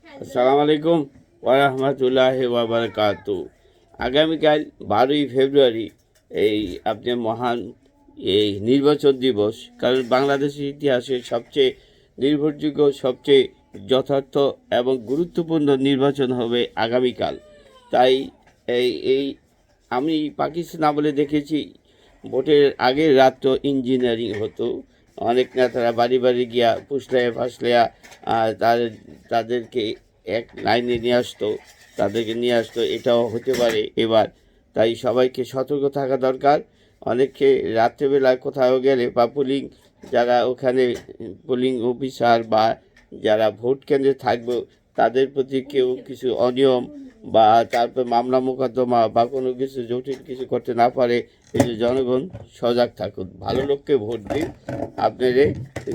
আসসালামু আলাইকুম ওয়া রাহমাতুল্লাহি ওয়া বারাকাতু। আগামীকাল 12ই ফেব্রুয়ারি এই আপনার মহান এই নির্বাচন দিবস। কারণ বাংলাদেশের ইতিহাসে সবচেয়ে নির্ভরযোগ্য, সবচেয়ে যথার্থ এবং গুরুত্বপূর্ণ নির্বাচন হবে আগামীকাল। তাই এই এই আমি পাকিস্তান আমলে দেখেছি ভোটের আগের রাত তো ইঞ্জিনিয়ারিং হতো। অনেক নেতারা বাড়ি বাড়ি গিয়া ফুসলাইয়া ফাসলাইয়া তাদেরকে এক লাইনে নিয়ে আসতো, এটাও হতে পারে এবার। তাই সবাইকে সতর্ক থাকা দরকার। অনেকে রাত্রেবেলা কোথাও গেলে বা যারা ওখানে পোলিং অফিসার বা যারা ভোট কেন্দ্রে থাকবে তাদের প্রতি কেউ কিছু অনিয়ম বা তারপর মামলা মোকদ্দমা বা কোনো কিছু জটিল কিছু করতে না পারে, এই যে জনগণ সজাগ থাকুন, ভালো লোককে ভোট দিন। আপনাদের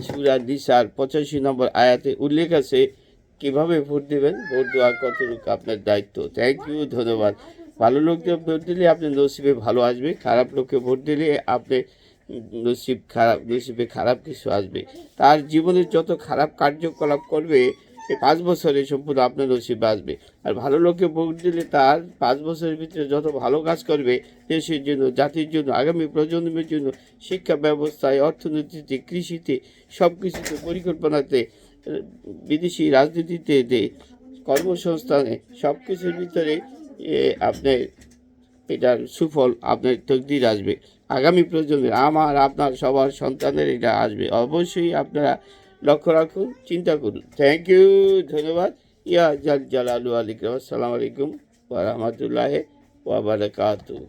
সূরা নিসার 85 নম্বর আয়াতে উল্লেখ আছে কীভাবে ভোট দেবেন, ভোট দেওয়া কতটুকু আপনার দায়িত্ব। থ্যাংক ইউ, ধন্যবাদ। ভালো লোককে ভোট দিলে আপনার নসিবে ভালো আসবে, খারাপ লোককে ভোট দিলে আপনি নসিবে খারাপ কিছু আসবে। তার জীবনের যত খারাপ কার্যকলাপ করবে এই 5 বছরে সম্পূর্ণ আপনার নসিবে আসবে। আর ভালো লোককে ভোট দিলে তার 5 বছরের ভিতরে যত ভালো কাজ করবে দেশের জন্য, জাতির জন্য, আগামী প্রজন্মের জন্য, শিক্ষা ব্যবস্থায়, অর্থনীতিতে, কৃষিতে, সব কিছুতে, পরিকল্পনাতে, বিদেশি রাজনীতিতে, কর্মসংস্থানে, সব কিছুর ভিতরে আপনার এটার সুফল আপনার তকদির আসবে। আগামী প্রজন্মের আমার আপনার সবার সন্তানের এটা আসবে। অবশ্যই আপনারা লক্ষ্য রাখুন, চিন্তা করুন। থ্যাংক ইউ, ধন্যবাদ। ইয়া জালালু আলাইকুম। আসসালামু আলাইকুম ওয়া রাহমাতুল্লাহি ওয়া বারাকাতুহু।